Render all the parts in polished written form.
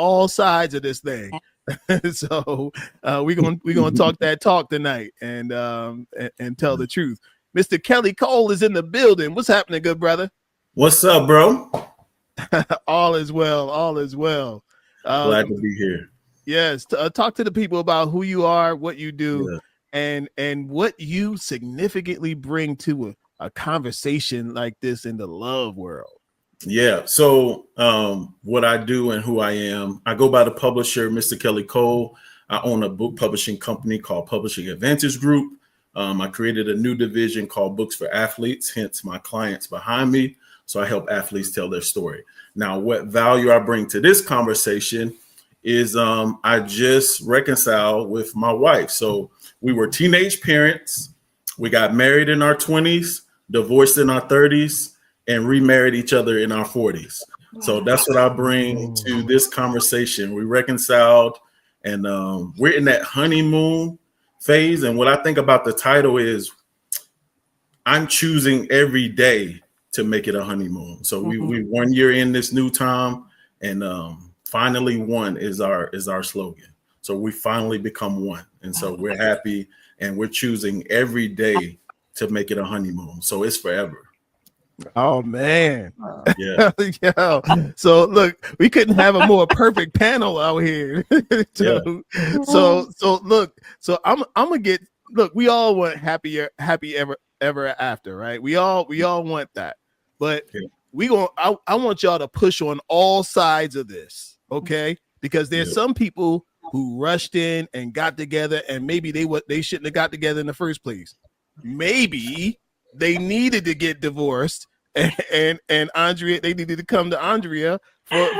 all sides of this thing. So we're gonna talk that talk tonight and tell the truth. Mr. Kelly Cole is in the building. What's happening, good brother? What's up, bro? All is well. All is well. Glad to be here. Yes, talk to the people about who you are, what you do, Yeah. and what you significantly bring to a conversation like this in the love world. Yeah. So what I do and who I am, I go by the publisher, Mr. Kelly Cole. I own a book publishing company called Publishing Advantage Group. I created a new division called Books for Athletes, hence my clients behind me. So I help athletes tell their story. Now, what value I bring to this conversation is I just reconciled with my wife. So we were teenage parents. We got married in our 20s, divorced in our 30s, and remarried each other in our 40s. So that's what I bring to this conversation. We reconciled, and we're in that honeymoon phase. And what I think about the title is I'm choosing every day to make it a honeymoon. So we 1 year in this new time, and finally one is our slogan. So we finally become one. And so we're happy, and we're choosing every day to make it a honeymoon. So it's forever. Oh man. Yeah. Yeah. So look, we couldn't have a more perfect panel out here. So look, so I'm gonna get, look, we all want happy ever after, right? We all want that. But I want y'all to push on all sides of this, okay? Because there's some people who rushed in and got together, and maybe they shouldn't have got together in the first place. Maybe they needed to get divorced, and Andrea, they needed to come to Andrea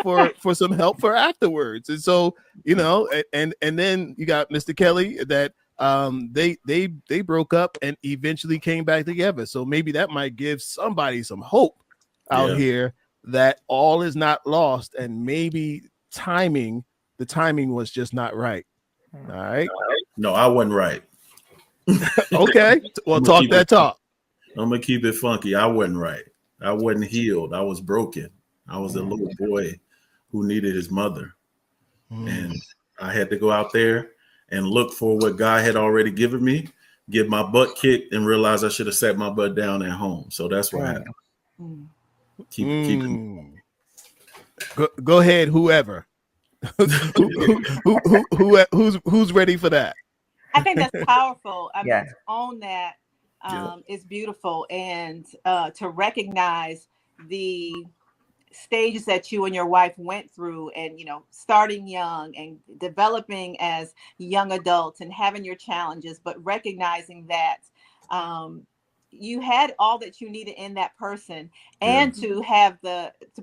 for some help for afterwards. And so, you know, and then you got Mr. Kelly that they broke up and eventually came back together. So maybe that might give somebody some hope out here that all is not lost, and maybe the timing was just not right. All right. No, I wasn't right. Okay. Well, talk that talk. I'm gonna keep it funky. I wasn't right. I wasn't healed. I was broken. I was a little boy who needed his mother. And I had to go out there and look for what God had already given me, get my butt kicked, and realize I should have sat my butt down at home. So that's what happened. Keep Go ahead, whoever. Who's ready for that? I think that's powerful. I mean, to own that is beautiful, and to recognize the stages that you and your wife went through, and starting young and developing as young adults and having your challenges, but recognizing that you had all that you needed in that person, and to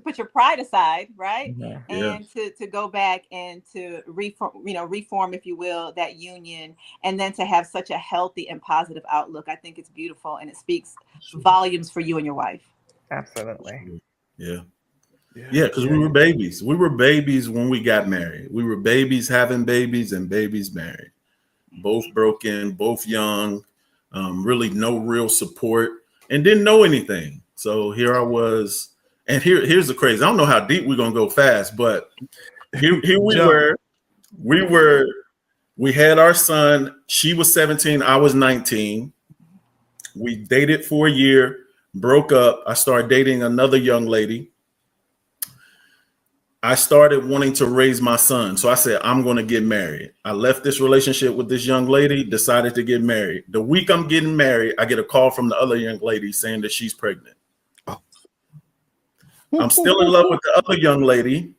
put your pride aside, right? And to go back and to reform, if you will, that union, and then to have such a healthy and positive outlook. I think it's beautiful, and it speaks volumes for you and your wife. Absolutely. Yeah, because we were babies. We were babies when we got married. We were babies having babies and babies married. Both broken, both young. Really no real support, and didn't know anything. So here I was, and here's the crazy. I don't know how deep we're gonna go fast, but here we had our son. She was 17, I was 19. We dated for a year, broke up. I started dating another young lady. I started wanting to raise my son. So I said, I'm going to get married. I left this relationship with this young lady, decided to get married. The week I'm getting married, I get a call from the other young lady saying that she's pregnant. I'm still in love with the other young lady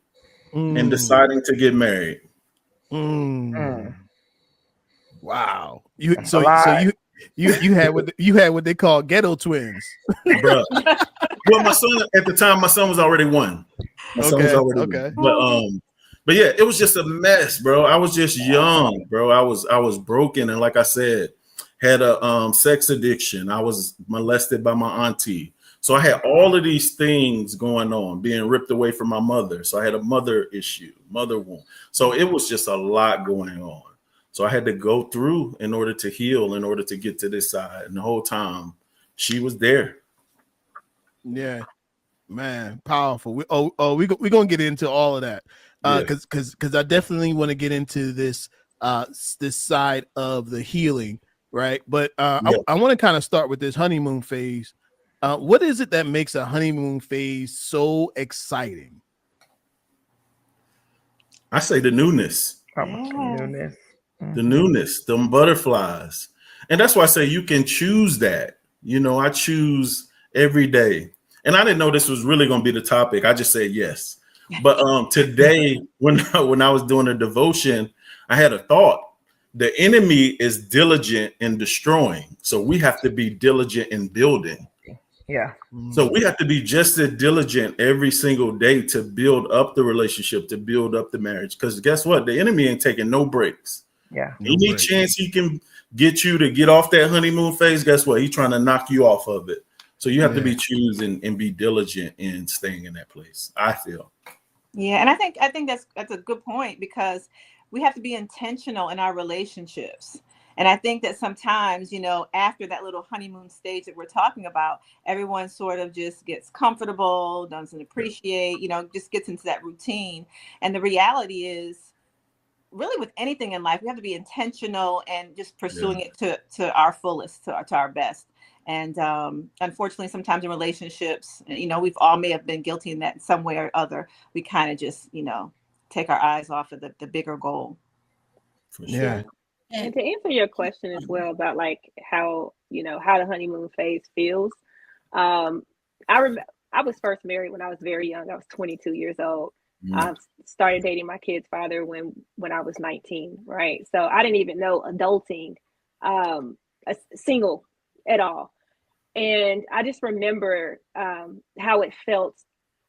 and deciding to get married. Wow. You had what they call ghetto twins. Bruh. Well, my son at the time, my son was already one. But yeah, it was just a mess, bro. I was just young, bro. I was broken, and like I said, had a sex addiction. I was molested by my auntie. So I had all of these things going on, being ripped away from my mother. So I had a mother issue, mother wound. So it was just a lot going on. So I had to go through in order to heal, in order to get to this side. And the whole time she was there. Yeah, man, powerful. We're gonna get into all of that. because I definitely want to get into this this side of the healing, right? But I want to kind of start with this honeymoon phase. What is it that makes a honeymoon phase so exciting? I say the newness. Yes. The newness, the butterflies. And that's why I say you can choose that. You know, I choose every day. And I didn't know this was really going to be the topic. I just said yes. But today, when I was doing a devotion, I had a thought. The enemy is diligent in destroying. So we have to be diligent in building. Yeah. So we have to be just as diligent every single day to build up the relationship, to build up the marriage. Because guess what? The enemy ain't taking no breaks. Yeah. Any chance he can get you to get off that honeymoon phase, guess what? He's trying to knock you off of it. So you have to be choosing and be diligent in staying in that place, I feel. Yeah, and I think that's a good point, because we have to be intentional in our relationships. And I think that sometimes, you know, after that little honeymoon stage that we're talking about, everyone sort of just gets comfortable, doesn't appreciate, you know, just gets into that routine. And the reality is, really with anything in life, we have to be intentional and just pursuing it to our fullest, to our best. And unfortunately, sometimes in relationships, you know, we've all may have been guilty in that in some way or other. We kind of just, you know, take our eyes off of the bigger goal. For sure. Yeah. And to answer your question as well about like how, you know, how the honeymoon phase feels. I remember I was first married when I was very young. I was 22 years old. I started dating my kid's father when I was 19, right? So I didn't even know adulting, single at all. And I just remember how it felt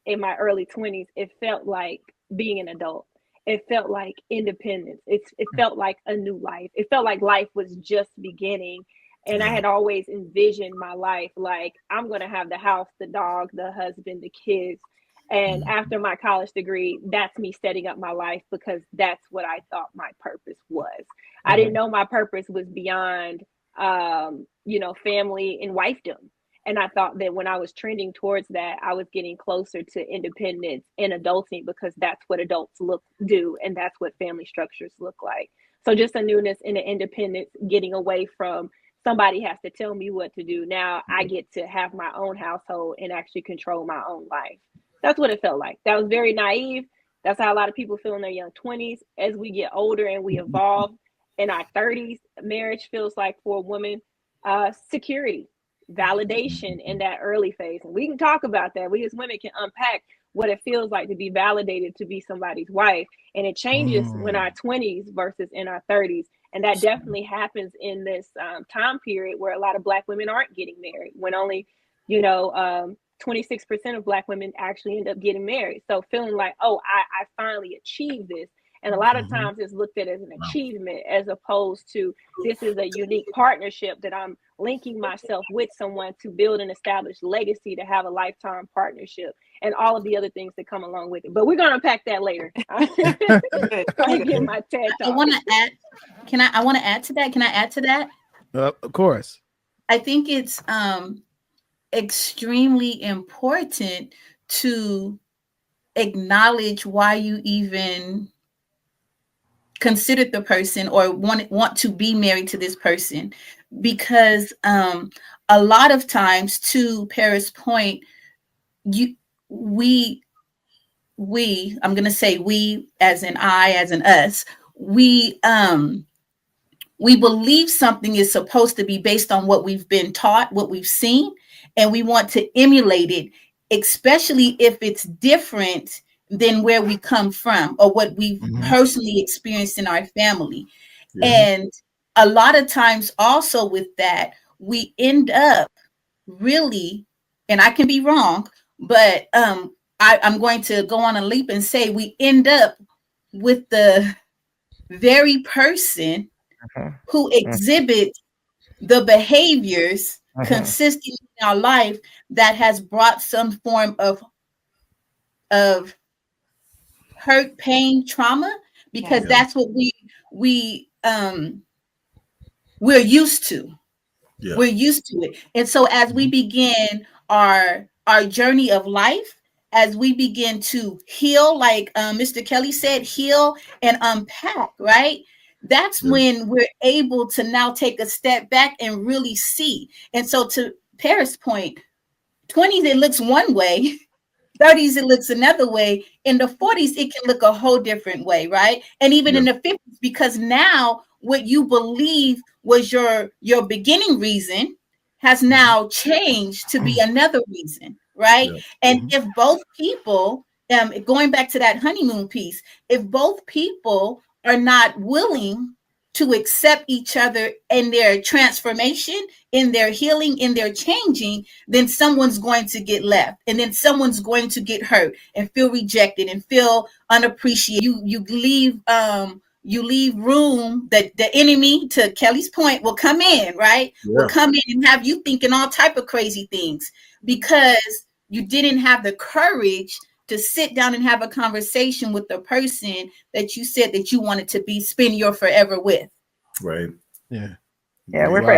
in my early 20s. It felt like being an adult. It felt like independence. It felt like a new life. It felt like life was just beginning. And I had always envisioned my life like, I'm going to have the house, the dog, the husband, the kids. And after my college degree, that's me setting up my life, because that's what I thought my purpose was. I didn't know my purpose was beyond, you know, family and wifedom. And I thought that when I was trending towards that, I was getting closer to independence and adulting, because that's what adults do. And that's what family structures look like. So just a newness and an independence, getting away from somebody has to tell me what to do. Now I get to have my own household and actually control my own life. That's what it felt like. That was very naive. That's how a lot of people feel in their young 20s. As we get older and we evolve in our 30s, marriage feels like for a woman, security, validation in that early phase. And we can talk about that. We as women can unpack what it feels like to be validated to be somebody's wife. And it changes in our 20s versus in our 30s. And that definitely happens in this time period where a lot of Black women aren't getting married, when only, you know, 26% of Black women actually end up getting married. So feeling like, oh, I finally achieved this. And a lot of times it's looked at as an achievement, as opposed to this is a unique partnership that I'm linking myself with someone to build an established legacy, to have a lifetime partnership, and all of the other things that come along with it. But we're going to unpack that later. I get my TED Talk. I want to add. I want to add to that. Can I add to that? Of course. I think it's extremely important to acknowledge why you even considered the person or want to be married to this person, because a lot of times, to Paris' point, we I'm going to say we, as in I, as in us, we believe something is supposed to be based on what we've been taught, what we've seen, and we want to emulate it, especially if it's different than where we come from or what we've personally experienced in our family. And a lot of times also with that, we end up really, and I can be wrong, but I'm going to go on a leap and say we end up with the very person who exhibits the behaviors consistent in our life that has brought some form of hurt, pain, trauma, because that's what we're used to. We're used to it. And so as we begin our journey of life, as we begin to heal, like Mr. Kelly said, heal and unpack, right? That's when we're able to now take a step back and really see. And so to Paris' point, 20s, it looks one way. 30s, it looks another way. In the 40s, it can look a whole different way, right? And even in the 50s, because now what you believe was your beginning reason has now changed to be another reason, right? And if both people, going back to that honeymoon piece, if both people are not willing to accept each other in their transformation, in their healing, in their changing, then someone's going to get left, and then someone's going to get hurt and feel rejected and feel unappreciated. You leave room that the enemy, to Kelly's point, will come in, right? Will come in and have you thinking all type of crazy things because you didn't have the courage to sit down and have a conversation with the person that you said that you wanted to spend your forever with. Right. Yeah. Yeah, we're forever.